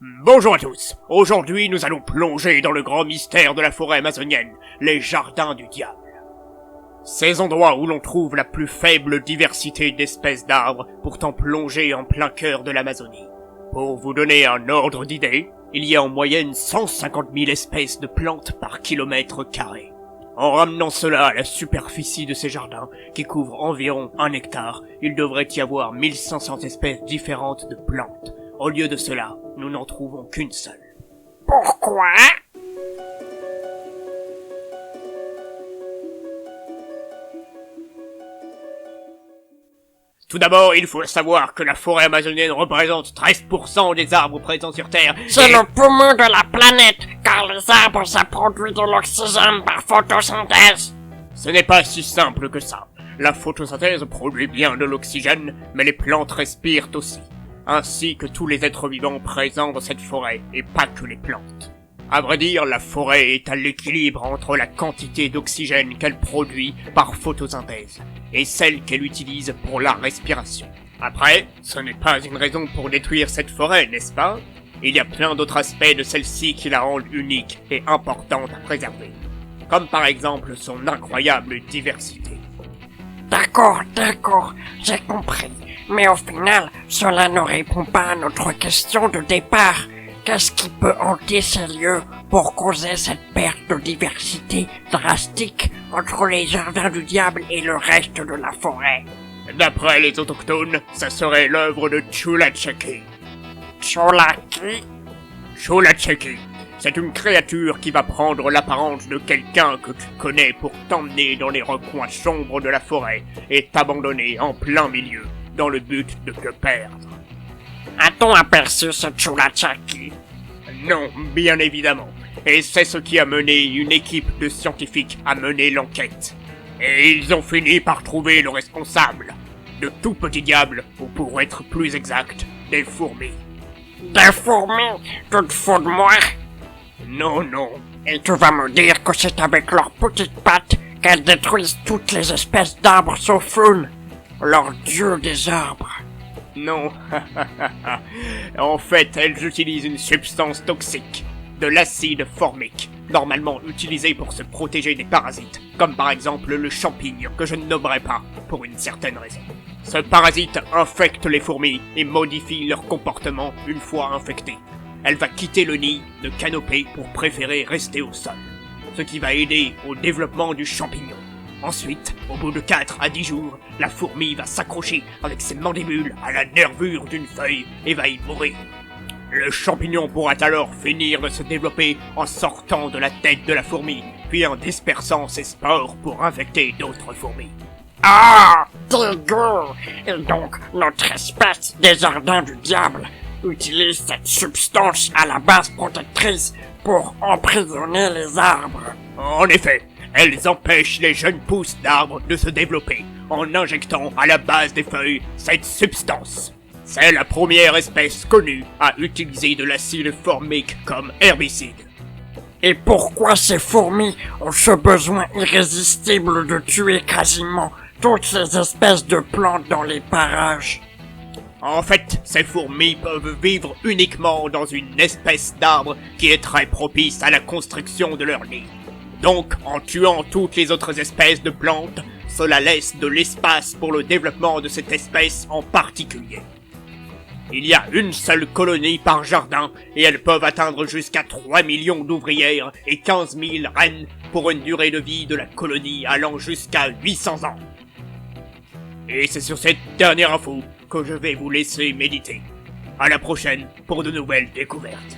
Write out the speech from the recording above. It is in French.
Bonjour à tous. Aujourd'hui, nous allons plonger dans le grand mystère de la forêt amazonienne, les jardins du diable. Ces endroits où l'on trouve la plus faible diversité d'espèces d'arbres, pourtant plongés en plein cœur de l'Amazonie. Pour vous donner un ordre d'idée, il y a en moyenne 150 000 espèces de plantes par kilomètre carré. En ramenant cela à la superficie de ces jardins, qui couvrent environ 1 hectare, il devrait y avoir 1500 espèces différentes de plantes. Au lieu de cela, nous n'en trouvons qu'une seule. Pourquoi? Tout d'abord, il faut savoir que la forêt amazonienne représente 13% des arbres présents sur Terre. C'est le poumon de la planète, car les arbres, ça produit de l'oxygène par photosynthèse. Ce n'est pas si simple que ça. La photosynthèse produit bien de l'oxygène, mais les plantes respirent aussi. Ainsi que tous les êtres vivants présents dans cette forêt, et pas que les plantes. À vrai dire, la forêt est à l'équilibre entre la quantité d'oxygène qu'elle produit par photosynthèse, et celle qu'elle utilise pour la respiration. Après, ce n'est pas une raison pour détruire cette forêt, n'est-ce pas? Il y a plein d'autres aspects de celle-ci qui la rendent unique et importante à préserver. Comme par exemple son incroyable diversité. D'accord, j'ai compris. Mais au final, cela ne répond pas à notre question de départ. Qu'est-ce qui peut hanter ces lieux pour causer cette perte de diversité drastique entre les jardins du diable et le reste de la forêt? D'après les autochtones, ça serait l'œuvre de Chula Cheki. Cholaki? Chula Cheki, c'est une créature qui va prendre l'apparence de quelqu'un que tu connais pour t'emmener dans les recoins sombres de la forêt et t'abandonner en plein milieu, dans le but de te perdre. A-t-on aperçu ce Chulachaki? Non, bien évidemment. Et c'est ce qui a mené une équipe de scientifiques à mener l'enquête. Et ils ont fini par trouver le responsable. De tout petits diables, ou pour être plus exact, des fourmis. Des fourmis? Tu te fous de moi? Non. Et tu vas me dire que c'est avec leurs petites pattes qu'elles détruisent toutes les espèces d'arbres sauf une, leur dieu des arbres. Non. En fait, elles utilisent une substance toxique, de l'acide formique, normalement utilisé pour se protéger des parasites, comme par exemple le champignon, que je ne nommerai pas, pour une certaine raison. Ce parasite infecte les fourmis et modifie leur comportement une fois infectées. Elle va quitter le nid de canopée pour préférer rester au sol, ce qui va aider au développement du champignon. Ensuite, au bout de 4 à 10 jours, la fourmi va s'accrocher avec ses mandibules à la nervure d'une feuille et va y mourir. Le champignon pourra alors finir de se développer en sortant de la tête de la fourmi, puis en dispersant ses spores pour infecter d'autres fourmis. Ah, dégueu! Et donc, notre espèce des jardins du diable utilise cette substance à la base protectrice pour emprisonner les arbres. En effet, elles empêchent les jeunes pousses d'arbres de se développer en injectant à la base des feuilles cette substance. C'est la première espèce connue à utiliser de l'acide formique comme herbicide. Et pourquoi ces fourmis ont ce besoin irrésistible de tuer quasiment toutes ces espèces de plantes dans les parages? En fait, ces fourmis peuvent vivre uniquement dans une espèce d'arbre qui est très propice à la construction de leur nid. Donc, en tuant toutes les autres espèces de plantes, cela laisse de l'espace pour le développement de cette espèce en particulier. Il y a une seule colonie par jardin, et elles peuvent atteindre jusqu'à 3 millions d'ouvrières et 15 000 reines pour une durée de vie de la colonie allant jusqu'à 800 ans. Et c'est sur cette dernière info que je vais vous laisser méditer. À la prochaine pour de nouvelles découvertes.